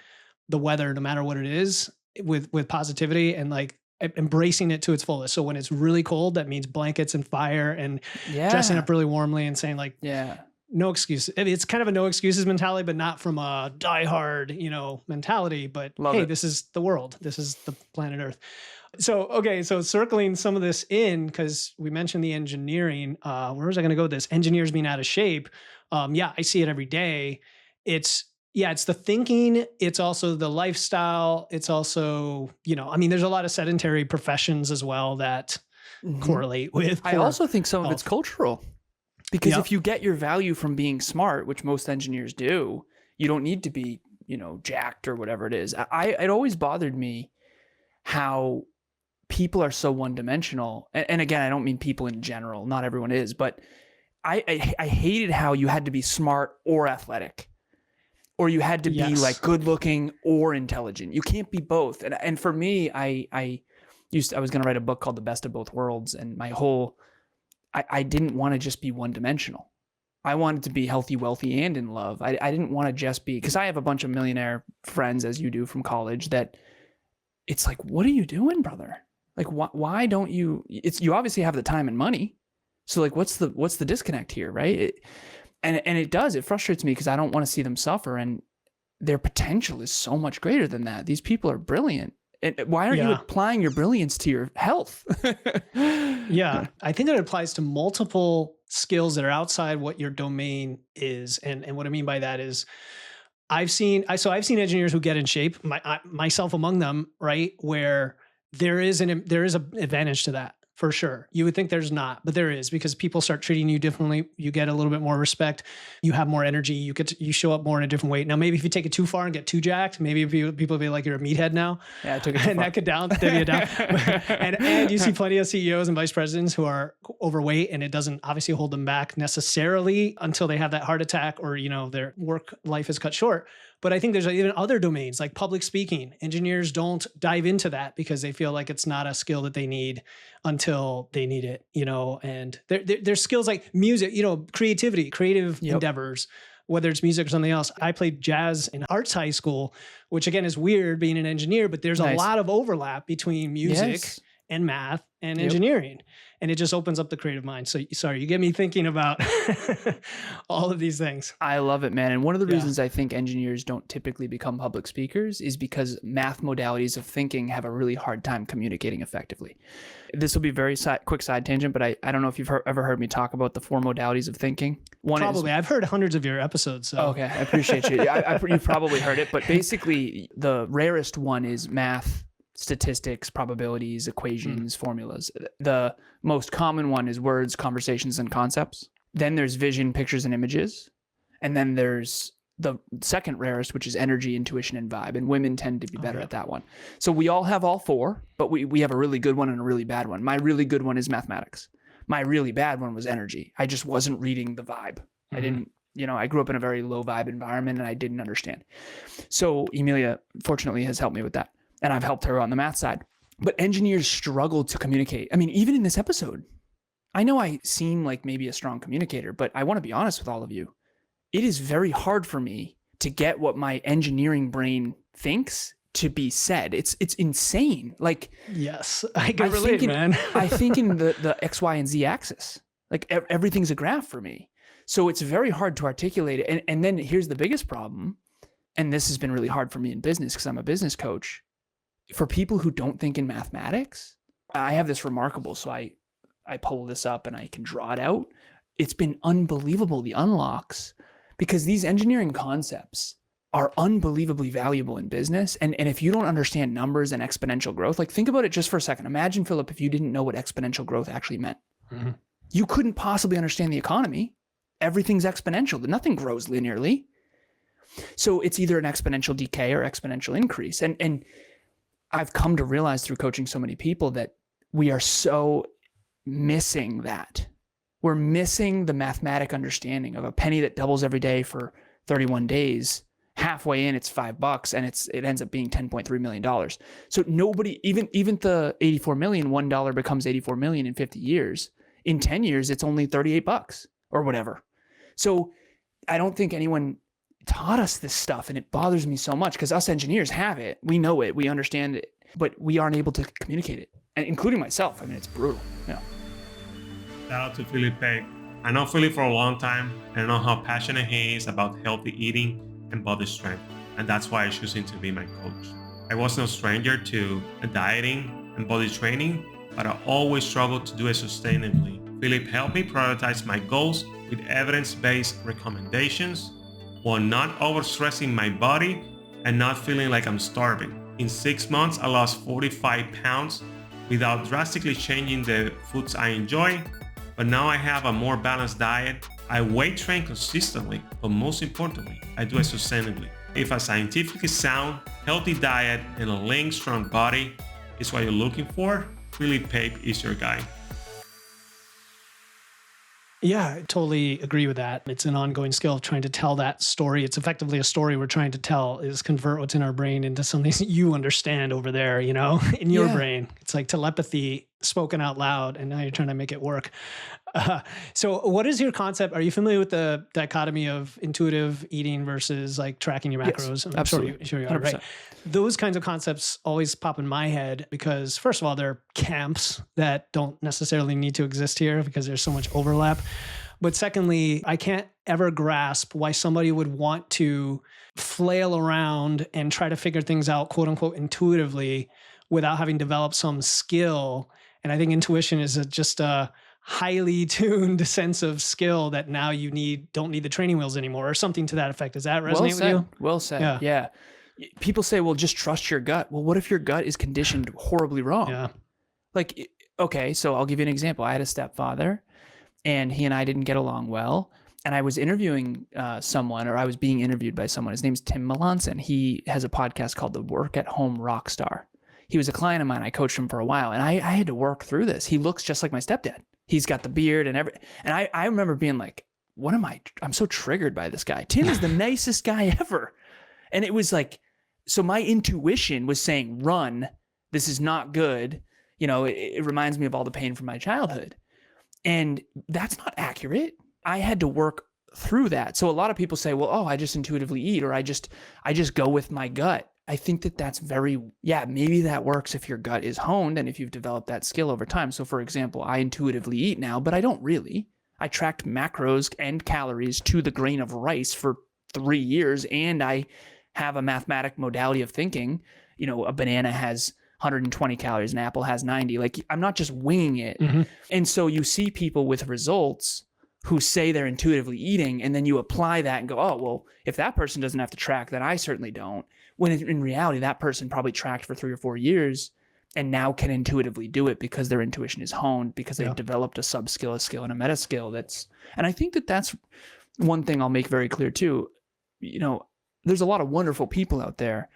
the weather, no matter what it is, with positivity and like embracing it to its fullest. So when it's really cold, that means blankets and fire and dressing up really warmly and saying like, no excuse. It's kind of a no excuses mentality, but not from a diehard, mentality, but this is the world. This is the planet Earth. So, okay. So circling some of this in, because we mentioned the engineering, where was I going to go with this? Engineers being out of shape. I see it every day. It's the thinking. It's also the lifestyle. It's also, there's a lot of sedentary professions as well that correlate with. I also think some of it's cultural, because if you get your value from being smart, which most engineers do, you don't need to be, jacked or whatever it is. It always bothered me how people are so one-dimensional. And again, I don't mean people in general. Not everyone is, but I hated how you had to be smart or athletic, or you had to be like good looking or intelligent. You can't be both. And for me, I was going to write a book called The Best of Both Worlds. And I didn't want to just be one dimensional. I wanted to be healthy, wealthy, and in love. I didn't want to just be, because I have a bunch of millionaire friends, as you do, from college, that it's like, what are you doing, brother? Like, why don't you, you obviously have the time and money. So like, what's the disconnect here? Right. And it frustrates me because I don't want to see them suffer, and their potential is so much greater than that. These people are brilliant. And why aren't you applying your brilliance to your health? I think it applies to multiple skills that are outside what your domain is. And what I mean by that is I've seen engineers who get in shape, myself among them, right? Where there is an advantage to that. For sure. You would think there's not, but there is, because people start treating you differently. You get a little bit more respect. You have more energy. You show up more in a different way. Now, maybe if you take it too far and get too jacked, maybe people will be like, you're a meathead now. Yeah, I took it too far. And that could divvy it down. and you see plenty of CEOs and vice presidents who are overweight, and it doesn't obviously hold them back necessarily until they have that heart attack or, their work life is cut short. But I think there's even other domains like public speaking. Engineers don't dive into that because they feel like it's not a skill that they need until they need it, and there's skills like music, creativity, creative endeavors, whether it's music or something else. I played jazz in arts high school, which again is weird being an engineer, but there's a lot of overlap between music and math and engineering. And it just opens up the creative mind. So sorry, you get me thinking about all of these things. I love it, man. And one of the reasons I think engineers don't typically become public speakers is because math modalities of thinking have a really hard time communicating effectively. This will be a very quick side tangent, but I don't know if you've ever heard me talk about the 4 modalities of thinking. Probably. I've heard hundreds of your episodes. So. Okay, I appreciate you. You've probably heard it, but basically the rarest one is math, statistics, probabilities, equations, formulas. The most common one is words, conversations, and concepts. Then there's vision, pictures, and images. And then there's the second rarest, which is energy, intuition, and vibe. And women tend to be better at that one. So we all have all 4, but we have a really good one and a really bad one. My really good one is mathematics. My really bad one was energy. I just wasn't reading the vibe. I didn't, I grew up in a very low vibe environment and I didn't understand. So Emilia, fortunately, has helped me with that. And I've helped her on the math side. But engineers struggle to communicate. I mean, even in this episode, I know I seem like maybe a strong communicator, but I want to be honest with all of you. It is very hard for me to get what my engineering brain thinks to be said. It's insane. Like, yes, I can relate, man. I think in the X, Y, and Z axis. Like everything's a graph for me. So it's very hard to articulate it. And then here's the biggest problem. And this has been really hard for me in business because I'm a business coach. For people who don't think in mathematics, I have this remarkable, so I pull this up and I can draw it out. It's been unbelievable, the unlocks, because these engineering concepts are unbelievably valuable in business. And if you don't understand numbers and exponential growth, like think about it just for a second. Imagine, Philip, if you didn't know what exponential growth actually meant. You couldn't possibly understand the economy. Everything's exponential. Nothing grows linearly. So it's either an exponential decay or exponential increase. And I've come to realize through coaching so many people that we are so missing that. We're missing the mathematic understanding of a penny that doubles every day for 31 days. Halfway in, it's $5 and it ends up being $10.3 million. So nobody, even the 84 million, $1 becomes 84 million in 50 years. In 10 years, it's only $38 or whatever. So I don't think anyone taught us this stuff, and it bothers me so much because us engineers have it. We know it, we understand it, but we aren't able to communicate it, and including myself. I mean, it's brutal. Yeah. Shout out to Felipe. I know Philip for a long time, and I know how passionate he is about healthy eating and body strength, and that's why I chose him to be my coach. I was no stranger to dieting and body training, but I always struggled to do it sustainably. Philip helped me prioritize my goals with evidence-based recommendations while not overstressing my body and not feeling like I'm starving. In 6 months, I lost 45 pounds without drastically changing the foods I enjoy, but now I have a more balanced diet. I weight train consistently, but most importantly, I do it sustainably. If a scientifically sound, healthy diet and a lean, strong body is what you're looking for, Philip Pape is your guy. Yeah, I totally agree with that. It's an ongoing skill of trying to tell that story. It's effectively a story we're trying to tell, is convert what's in our brain into something that you understand over there, you know, in your brain. It's like telepathy spoken out loud, and now you're trying to make it work. So what is your concept? Are you familiar with the dichotomy of intuitive eating versus like tracking your macros? Yes, I'm absolutely. sure you are, right? Those kinds of concepts always pop in my head because, first of all, they're camps that don't necessarily need to exist here because there's so much overlap. But secondly, I can't ever grasp why somebody would want to flail around and try to figure things out, quote unquote, intuitively without having developed some skill. And I think intuition is just a highly tuned sense of skill that now you don't need the training wheels anymore, or something to that effect. Does that resonate with you? Well said. Yeah. People say, well, just trust your gut. Well, what if your gut is conditioned horribly wrong? Yeah. Like, okay, so I'll give you an example. I had a stepfather, and he and I didn't get along well. And I was interviewing someone, or I was being interviewed by someone. His name's Tim Melanson. He has a podcast called The Work at Home Rockstar. He was a client of mine. I coached him for a while, and I had to work through this. He looks just like my stepdad. He's got the beard and everything. And I remember being like, I'm so triggered by this guy. Tim is the nicest guy ever. And it was like, so my intuition was saying, run, this is not good. You know, it reminds me of all the pain from my childhood. And that's not accurate. I had to work through that. So a lot of people say, well, I just intuitively eat, or I just go with my gut. I think that's maybe that works if your gut is honed and if you've developed that skill over time. So for example, I intuitively eat now, but I don't really. I tracked macros and calories to the grain of rice for 3 years, and I have a mathematic modality of thinking. You know, a banana has 120 calories, an apple has 90. Like, I'm not just winging it. Mm-hmm. And so you see people with results who say they're intuitively eating, and then you apply that and go, oh, well, if that person doesn't have to track, then I certainly don't. When in reality, that person probably tracked for 3 or 4 years and now can intuitively do it because their intuition is honed, because they've developed a sub-skill, a skill, and a meta skill. And I think that's one thing I'll make very clear too. You know, there's a lot of wonderful people out there,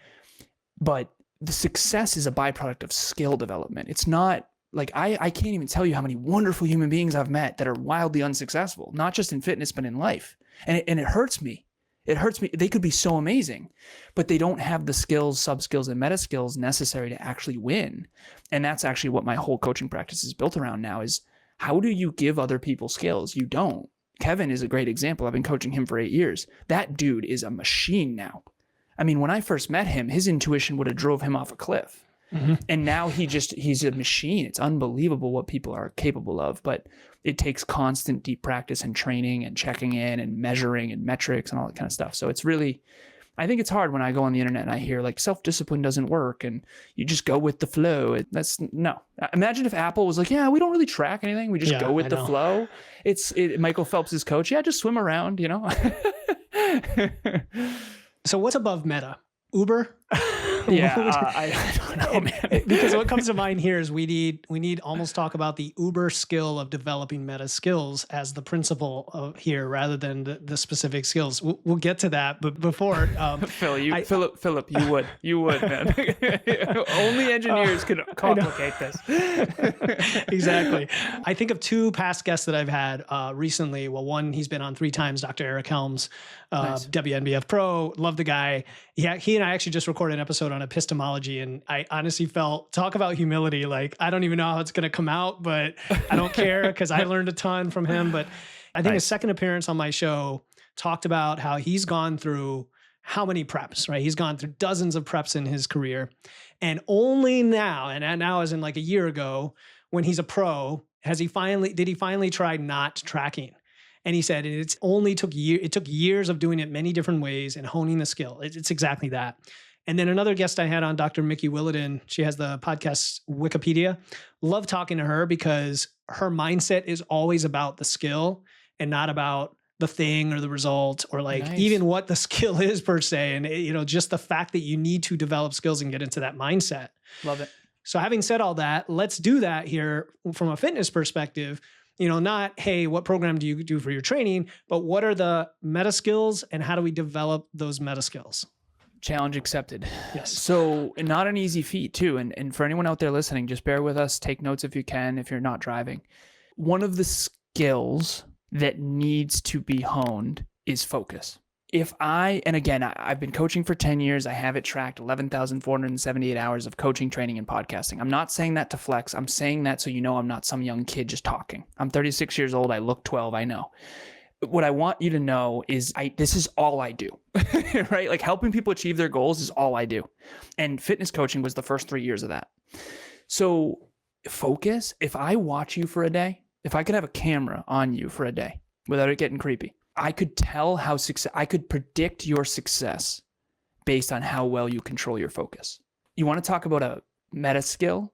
but the success is a byproduct of skill development. It's not like, I can't even tell you how many wonderful human beings I've met that are wildly unsuccessful, not just in fitness, but in life. And it hurts me. It hurts me. They could be so amazing, but they don't have the skills, sub-skills, and meta skills necessary to actually win. And that's actually what my whole coaching practice is built around now, is how do you give other people skills? You don't. Kevin is a great example. I've been coaching him for 8 years. That dude is a machine now. I mean, when I first met him, his intuition would have drove him off a cliff. Mm-hmm. And now he's a machine. It's unbelievable what people are capable of, but it takes constant deep practice and training and checking in and measuring and metrics and all that kind of stuff. So it's really, I think it's hard when I go on the internet and I hear like self-discipline doesn't work and you just go with the flow. No. Imagine if Apple was like, yeah, we don't really track anything. We just go with the flow. Michael Phelps is coach. Yeah, just swim around, you know? So what's above meta? Uber? Yeah, I don't know, man. Because what comes to mind here is we need almost talk about the uber skill of developing meta skills as the principle of here rather than the specific skills. We'll get to that, but before Philip, you would, man. Only engineers can complicate this. Exactly. I think of two past guests that I've had recently. Well, one, he's been on 3 times, Dr. Eric Helms, nice. WNBF Pro. Love the guy. Yeah, he and I actually just recorded an episode on epistemology, and I honestly felt, talk about humility. Like, I don't even know how it's going to come out, but I don't care because I learned a ton from him. But I think his second appearance on my show talked about how he's gone through how many preps, right? He's gone through dozens of preps in his career. And only now, and now as in like a year ago, when he's a pro, did he finally try not tracking? And he said it took years of doing it many different ways and honing the skill. It's exactly that. And then another guest I had on, Dr. Mickey Williden, she has the podcast Wikipedia. Love talking to her because her mindset is always about the skill and not about the thing or the result or like even what the skill is per se. And just the fact that you need to develop skills and get into that mindset. Love it. So having said all that, let's do that here from a fitness perspective. Not, hey, what program do you do for your training, but what are the meta skills and how do we develop those meta skills? Challenge accepted. Yes. So not an easy feat too. And for anyone out there listening, just bear with us, take notes if you can, if you're not driving. One of the skills that needs to be honed is focus. And again, I've been coaching for 10 years. I have it tracked 11,478 hours of coaching, training, and podcasting. I'm not saying that to flex. I'm saying that so I'm not some young kid just talking. I'm 36 years old. I look 12. I know. What I want you to know is this is all I do, right? Like helping people achieve their goals is all I do. And fitness coaching was the first 3 years of that. So focus, if I watch you for a day, if I could have a camera on you for a day without it getting creepy, I could tell I could predict your success based on how well you control your focus. You want to talk about a meta skill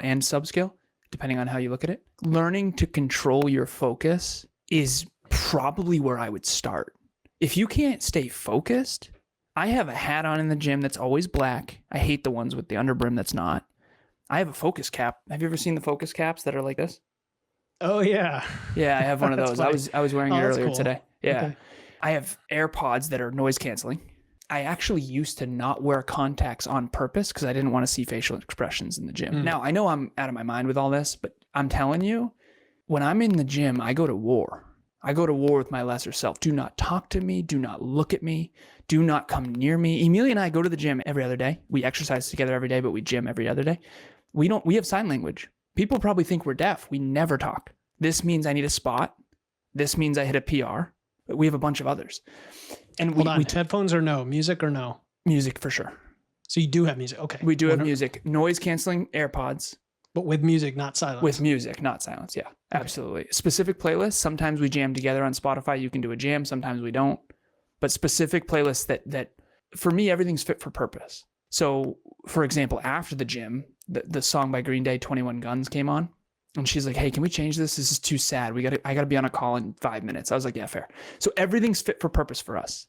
and sub skill, depending on how you look at it. Learning to control your focus is probably where I would start. If you can't stay focused, I have a hat on in the gym that's always black. I hate the ones with the underbrim that's not. I have a focus cap. Have you ever seen the focus caps that are like this? Oh yeah. Yeah, I have one of those. I was wearing it earlier today. Yeah. Okay. I have AirPods that are noise canceling. I actually used to not wear contacts on purpose because I didn't want to see facial expressions in the gym. Now, I know I'm out of my mind with all this, but I'm telling you, when I'm in the gym, I go to war. I go to war with my lesser self. Do not talk to me. Do not look at me. Do not come near me. Emilia and I go to the gym every other day. We exercise together every day, but we gym every other day. We have sign language. People probably think we're deaf. We never talk. This means I need a spot. This means I hit a PR. But we have a bunch of others. And Hold on. Headphones or no? Music or no? Music for sure. So you do have music. Okay. We do have music. Noise canceling AirPods. But with music, not silence. With music, not silence. Yeah, absolutely. Specific playlists. Sometimes we jam together on Spotify. You can do a jam. Sometimes we don't. But specific playlists that for me, everything's fit for purpose. So for example, after the gym, the song by Green Day, 21 Guns came on. And she's like, hey, can we change this? This is too sad. I gotta be on a call in 5 minutes. I was like, yeah, fair. So everything's fit for purpose for us.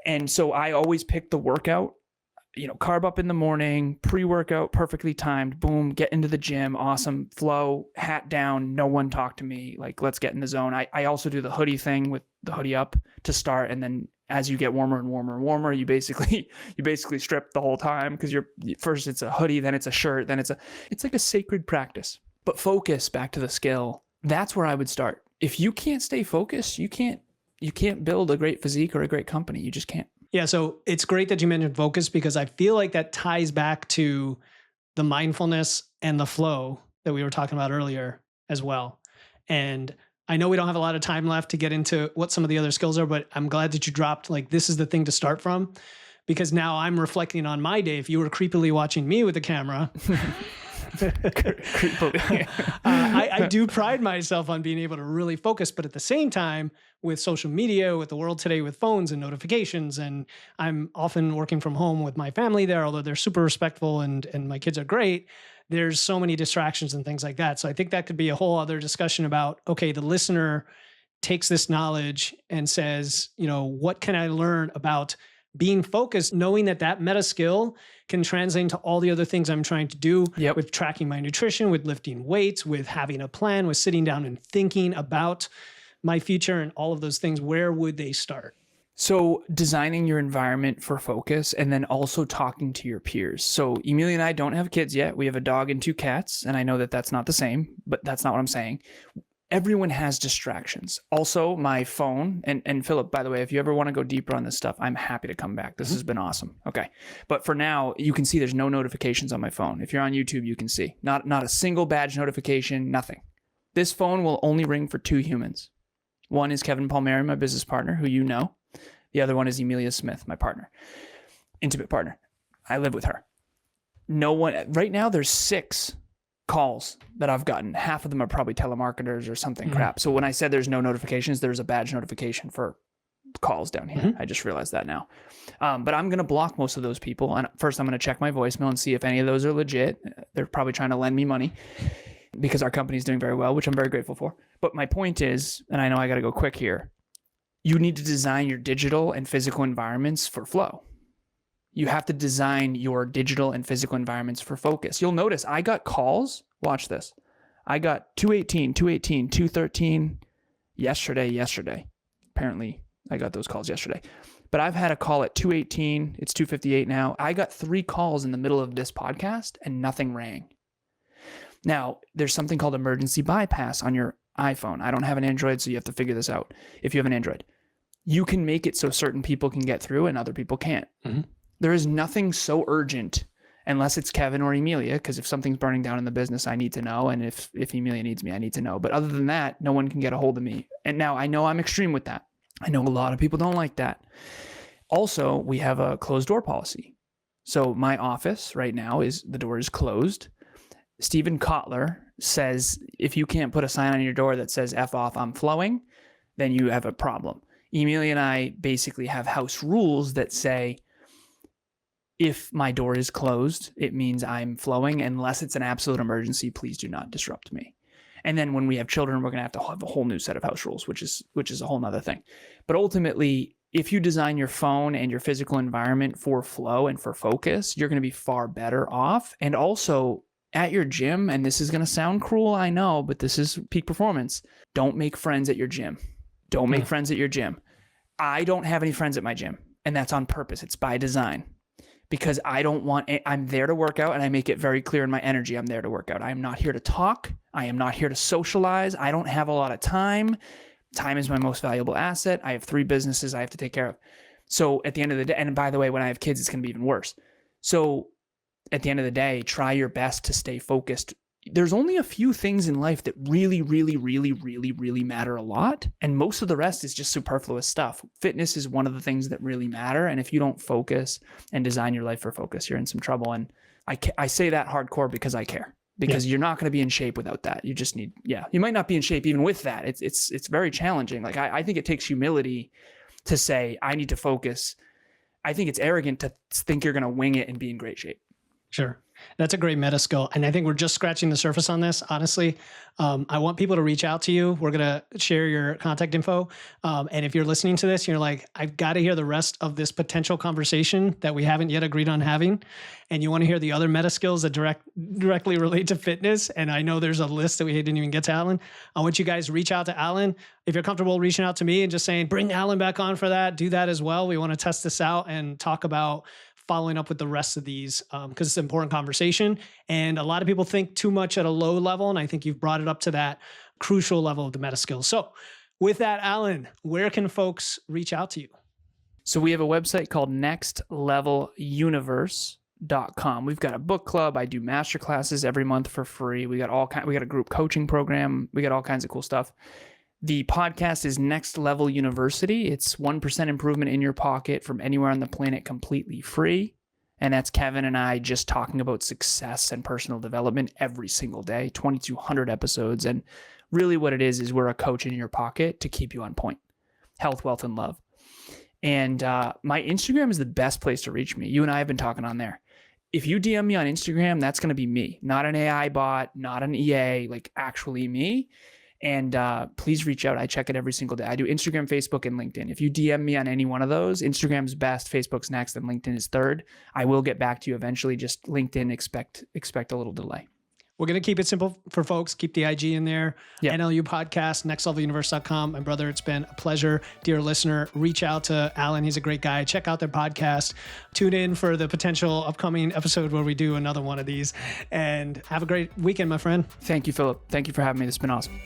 And so I always pick the workout, carb up in the morning, pre-workout, perfectly timed, boom, get into the gym, awesome, flow, hat down, no one talk to me, like let's get in the zone. I also do the hoodie thing with the hoodie up to start, and then as you get warmer and warmer and warmer, you basically strip the whole time because first it's a hoodie, then it's a shirt, then it's like a sacred practice. But focus, back to the skill, that's where I would start. If you can't stay focused, you can't build a great physique or a great company. You just can't. Yeah. So it's great that you mentioned focus because I feel like that ties back to the mindfulness and the flow that we were talking about earlier as well. And I know we don't have a lot of time left to get into what some of the other skills are, but I'm glad that you dropped like, this is the thing to start from, because now I'm reflecting on my day. If you were creepily watching me with the camera, I do pride myself on being able to really focus, but at the same time with social media, with the world today, with phones and notifications, and I'm often working from home with my family there, although they're super respectful and my kids are great. There's so many distractions and things like that. So I think that could be a whole other discussion about, okay, the listener takes this knowledge and says, what can I learn about being focused, knowing that that meta skill can translate into all the other things I'm trying to do with tracking my nutrition, with lifting weights, with having a plan, with sitting down and thinking about my future and all of those things. Where would they start? So designing your environment for focus, and then also talking to your peers. So Emilia and I don't have kids yet. We have a dog and 2 cats. And I know that that's not the same, but that's not what I'm saying. Everyone has distractions. Also, my phone, and Philip, by the way, if you ever want to go deeper on this stuff, I'm happy to come back. This has been awesome. Okay. But for now, you can see there's no notifications on my phone. If you're on YouTube, you can see. Not a single badge notification, nothing. This phone will only ring for 2 humans. One is Kevin Palmieri, my business partner, who you know. The other one is Emilia Smith, my partner, intimate partner. I live with her. No one, right now there's 6 calls that I've gotten. Half of them are probably telemarketers or something crap. So when I said there's no notifications, there's a badge notification for calls down here. I just realized that now. But I'm going to block most of those people. And first I'm going to check my voicemail and see if any of those are legit. They're probably trying to lend me money because our company's doing very well, which I'm very grateful for. But my point is, and I know I got to go quick here, you need to design your digital and physical environments for flow. You have to design your digital and physical environments for focus. You'll notice I got calls. Watch this. I got 218, 213 yesterday. Apparently, I got those calls yesterday. But I've had a call at 218. It's 2:58 now. I got 3 calls in the middle of this podcast and nothing rang. Now, there's something called emergency bypass on your iPhone. I don't have an Android, so you have to figure this out. If you have an Android, you can make it so certain people can get through and other people can't. There is nothing so urgent unless it's Kevin or Emilia, because if something's burning down in the business, I need to know. And if Emilia needs me, I need to know. But other than that, no one can get a hold of me. And now I know I'm extreme with that. I know a lot of people don't like that. Also, we have a closed door policy. So my office right now the door is closed. Stephen Kotler says, if you can't put a sign on your door that says F off, I'm flowing, then you have a problem. Emilia and I basically have house rules that say, if my door is closed, it means I'm flowing. Unless it's an absolute emergency, please do not disrupt me. And then when we have children, we're going to have a whole new set of house rules, which is a whole nother thing. But ultimately, if you design your phone and your physical environment for flow and for focus, you're going to be far better off. And also at your gym, and this is going to sound cruel, I know, but this is peak performance. Don't make friends at your gym. Don't make friends at your gym. I don't have any friends at my gym, and that's on purpose. It's by design. Because I'm there to work out, and I make it very clear in my energy, I'm there to work out. I am not here to talk. I am not here to socialize. I don't have a lot of time. Time is my most valuable asset. I have 3 businesses I have to take care of. So at the end of the day, and by the way, when I have kids, it's going to be even worse. So at the end of the day, try your best to stay focused. There's only a few things in life that really, really, really, really, really matter a lot. And most of the rest is just superfluous stuff. Fitness is one of the things that really matter. And if you don't focus and design your life for focus, you're in some trouble. And I say that hardcore because I care. Because you're not going to be in shape without that. You just need, you might not be in shape even with that. It's very challenging. Like I think it takes humility to say, I need to focus. I think it's arrogant to think you're going to wing it and be in great shape. Sure. That's a great meta skill. And I think we're just scratching the surface on this, honestly. I want people to reach out to you. We're going to share your contact info. And if you're listening to this, you're like, I've got to hear the rest of this potential conversation that we haven't yet agreed on having. And you want to hear the other meta skills that directly relate to fitness. And I know there's a list that we didn't even get to Alan. I want you guys to reach out to Alan. If you're comfortable reaching out to me and just saying, bring Alan back on for that, do that as well. We want to test this out and talk about following up with the rest of these because it's an important conversation. And a lot of people think too much at a low level. And I think you've brought it up to that crucial level of the meta skills. So with that, Alan, where can folks reach out to you? So we have a website called nextleveluniverse.com. We've got a book club. I do masterclasses every month for free. We got a group coaching program. We got all kinds of cool stuff. The podcast is Next Level University. It's 1% improvement in your pocket from anywhere on the planet, completely free. And that's Kevin and I just talking about success and personal development every single day, 2,200 episodes. And really what it is we're a coach in your pocket to keep you on point. Health, wealth, and love. And my Instagram is the best place to reach me. You and I have been talking on there. If you DM me on Instagram, that's going to be me, not an AI bot, not an EA, like actually me. And please reach out. I check it every single day. I do Instagram, Facebook, and LinkedIn. If you DM me on any one of those, Instagram's best, Facebook's next, and LinkedIn is third. I will get back to you eventually. Just LinkedIn, expect a little delay. We're going to keep it simple for folks. Keep the IG in there. Yep. NLU podcast, nextleveluniverse.com. My brother, it's been a pleasure. Dear listener, reach out to Alan. He's a great guy. Check out their podcast. Tune in for the potential upcoming episode where we do another one of these. And have a great weekend, my friend. Thank you, Philip. Thank you for having me. This has been awesome.